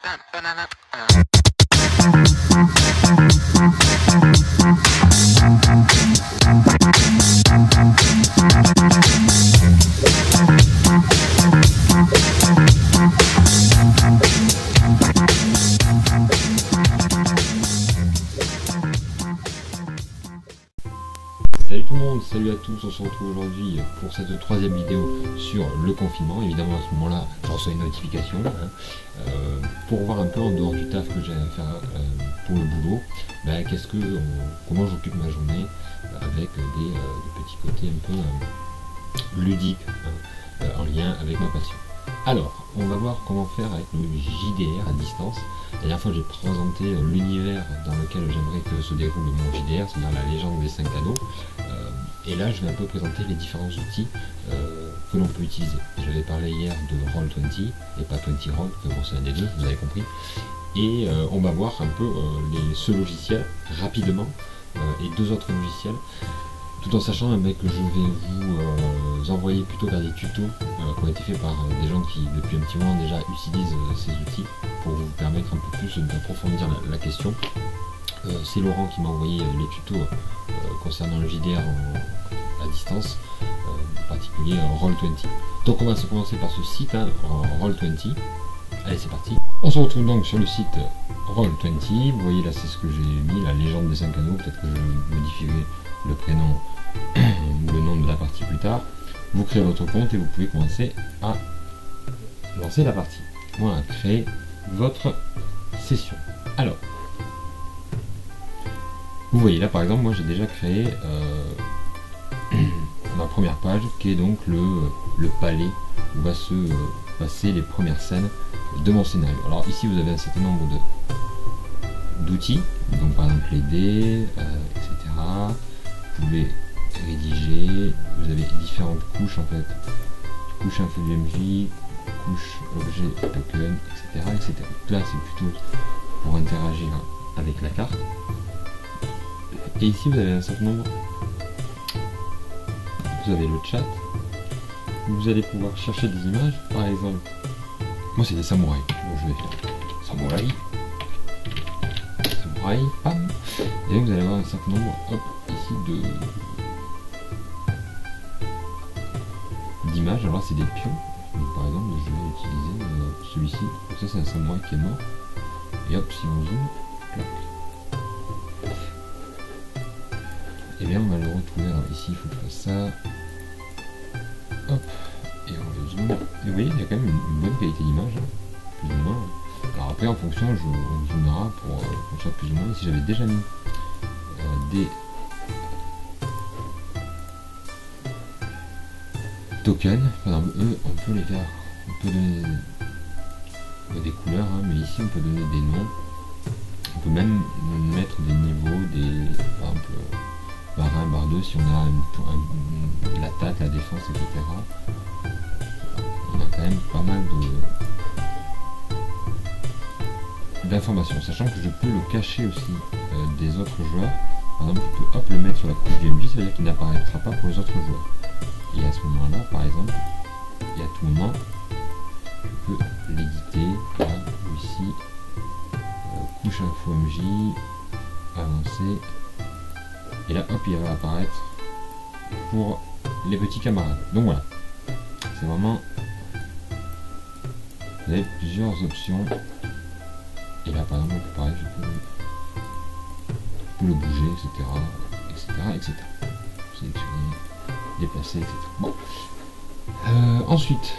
Salut tout le monde, salut à tous, on se retrouve aujourd'hui pour cette troisième vidéo sur le confinement. Évidemment à ce moment-là, je reçois une notification pour voir un peu en dehors du taf que j'ai à faire pour le boulot, comment j'occupe ma journée avec des petits côtés un peu ludiques en lien avec ma passion. Alors, on va voir comment faire avec le JDR à distance. La dernière fois, j'ai présenté l'univers dans lequel j'aimerais que se déroule mon JDR, c'est-à-dire la légende des 5 anneaux. Et là, je vais un peu présenter les différents outils que l'on peut utiliser. J'avais parlé hier de Roll20 et pas 20 Roll, que bon, c'est un des deux, vous avez compris. Et on va voir un peu ce logiciel rapidement et deux autres logiciels. Tout en sachant que je vais vous envoyer plutôt vers des tutos qui ont été faits par des gens qui depuis un petit moment déjà utilisent ces outils pour vous permettre un peu plus d'approfondir la question. C'est Laurent qui m'a envoyé les tutos concernant le JDR à distance, en particulier Roll20. Donc on va se commencer par ce site, Roll20. Allez, c'est parti. On se retrouve donc sur le site Roll20. Vous voyez là, c'est ce que j'ai mis, la légende des 5 anneaux. Peut-être que je modifierai le prénom ou le nom de la partie plus tard. Vous créez votre compte et vous pouvez commencer à lancer la partie. Voilà, créer votre session. Alors, vous voyez là par exemple, moi j'ai déjà créé ma première page qui est donc le palais où va se passer les premières scènes de mon scénario. Alors ici vous avez un certain nombre d'outils, donc par exemple les dés, etc. Vous pouvez rédiger, vous avez différentes couches en fait, couche info du MJ, couche objet token, etc. etc. Là c'est plutôt pour interagir avec la carte. Et ici vous avez un certain nombre, vous avez le chat, vous allez pouvoir chercher des images, par exemple, moi c'est des samouraïs, donc je vais faire samouraï, pam, et vous allez avoir un certain nombre, hop, ici d'images. Alors là c'est des pions, donc par exemple je vais utiliser celui-ci, donc ça c'est un samouraï qui est mort, et hop, si on zoome, clac. Et bien on va le retrouver, alors ici il faut que je fasse ça, hop, et on le zoom, et vous voyez il y a quand même une bonne qualité d'image, plus ou moins. Alors après en fonction on zoomera pour qu'on soit plus ou moins. Si j'avais déjà mis des tokens, par exemple eux on peut les faire, on peut donner des couleurs, mais ici on peut donner des noms, on peut même mettre des niveaux, par exemple barre 1, barre 2 si on a l'attaque, la défense, etc. On a quand même pas mal d'informations, sachant que je peux le cacher aussi des autres joueurs. Par exemple, je peux hop le mettre sur la couche du MJ, ça veut dire qu'il n'apparaîtra pas pour les autres joueurs. Et à ce moment-là, par exemple, et à tout moment, je peux l'éditer, là, ou ici, couche info MJ, avancer. Et là, hop, il va apparaître pour les petits camarades. Donc voilà, c'est vraiment, vous avez plusieurs options. Et là, par exemple, pareil, je peux le bouger, etc., etc., etc. Sélectionner, déplacer, etc. Bon. Ensuite,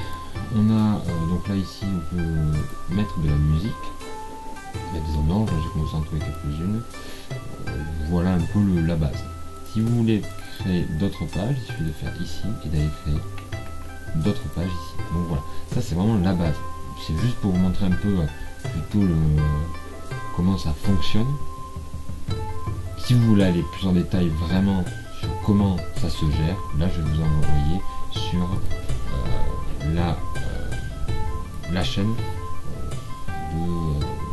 on a, donc là, ici, on peut mettre de la musique. Il y a des ambiances, j'ai commencé à en trouver quelques-unes. Voilà un peu la base. Si vous voulez créer d'autres pages, il suffit de faire ici et d'aller créer d'autres pages ici. Donc voilà, ça c'est vraiment la base. C'est juste pour vous montrer un peu plutôt comment ça fonctionne. Si vous voulez aller plus en détail vraiment sur comment ça se gère, là je vais vous envoyer sur la chaîne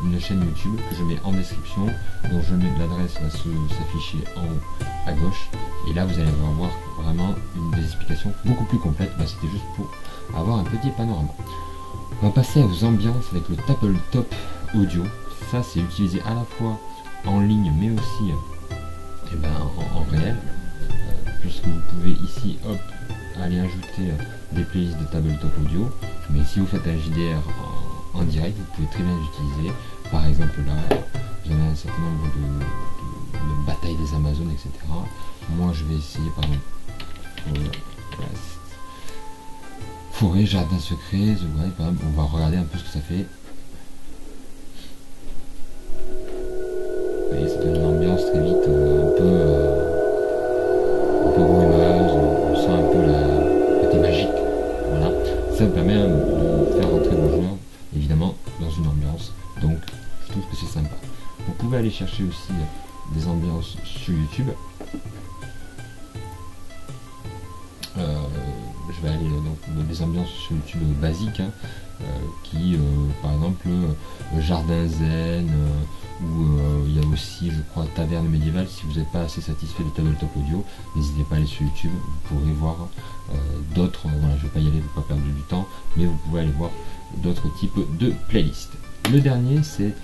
une chaîne YouTube que je mets en description, dont je mets l'adresse va s'afficher en haut à gauche, et là vous allez avoir vraiment des explications beaucoup plus complètes. C'était juste pour avoir un petit panorama. On va passer aux ambiances avec le tabletop audio. Ça c'est utilisé à la fois en ligne mais aussi en réel, puisque vous pouvez ici hop aller ajouter des playlists de tabletop audio, mais si vous faites un JDR en direct, vous pouvez très bien l'utiliser. Par exemple là, vous avez un certain nombre de batailles des Amazones, etc. Moi je vais essayer par exemple forêt, jardin secret, The Wild, par exemple. On va regarder un peu ce que ça fait. Vous voyez, ça donne une ambiance très vite un peu brumeuse, on sent un peu le côté magique. Voilà. Ça me permet de faire rentrer vos joueurs évidemment dans une ambiance, donc je trouve que c'est sympa. Vous pouvez aller chercher aussi des ambiances sur YouTube. Je vais aller donc des ambiances sur YouTube basiques, qui par exemple jardin zen, ou il y a aussi je crois taverne médiévale. Si vous n'êtes pas assez satisfait de tabletop audio, n'hésitez pas à aller sur YouTube, vous pourrez voir d'autres, voilà, je ne vais pas y aller, pour pas perdre du temps, mais vous pouvez aller voir d'autres types de playlists. Le dernier c'est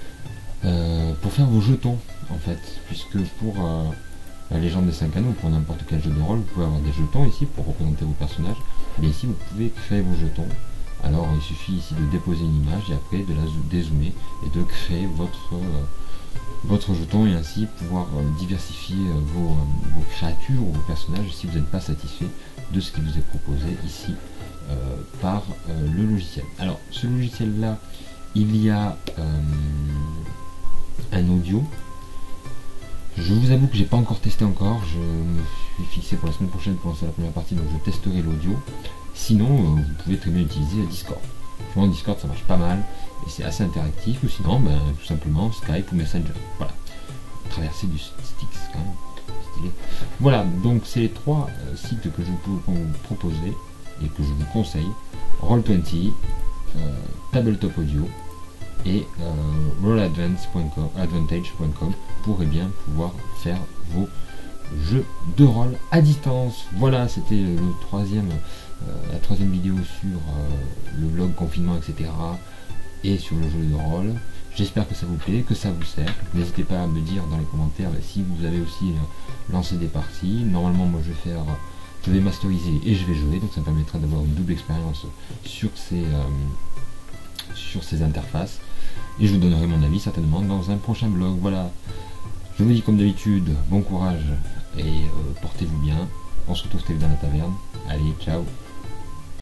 pour faire vos jetons en fait, puisque pour la légende des 5 anneaux, pour n'importe quel jeu de rôle, vous pouvez avoir des jetons ici pour représenter vos personnages, mais ici vous pouvez créer vos jetons. Alors il suffit ici de déposer une image et après de la dézoomer et de créer votre jeton, et ainsi pouvoir diversifier vos créatures ou vos personnages si vous n'êtes pas satisfait de ce qui vous est proposé ici par le logiciel. Alors ce logiciel là, il y a un audio. Je vous avoue que j'ai pas encore testé encore, je me suis fixé pour la semaine prochaine pour lancer la première partie, donc je testerai l'audio. Sinon, vous pouvez très bien utiliser Discord. Franchement, Discord ça marche pas mal et c'est assez interactif, ou sinon tout simplement Skype ou Messenger. Voilà, traverser du Styx quand même, stylé. Voilà, donc c'est les trois sites que je peux vous proposer et que je vous conseille: Roll20, Tabletop Audio et rolladvantage.com pour bien pouvoir faire vos jeux de rôle à distance. Voilà, c'était la troisième vidéo sur le blog confinement, etc. et sur le jeu de rôle. J'espère que ça vous plaît, que ça vous sert. N'hésitez pas à me dire dans les commentaires si vous avez aussi lancé des parties. Normalement moi je vais masteriser et je vais jouer, donc ça me permettra d'avoir une double expérience sur ces interfaces, et je vous donnerai mon avis certainement dans un prochain blog. Voilà, je vous dis comme d'habitude, bon courage et portez-vous bien. On se retrouve très vite dans la taverne. Allez, ciao.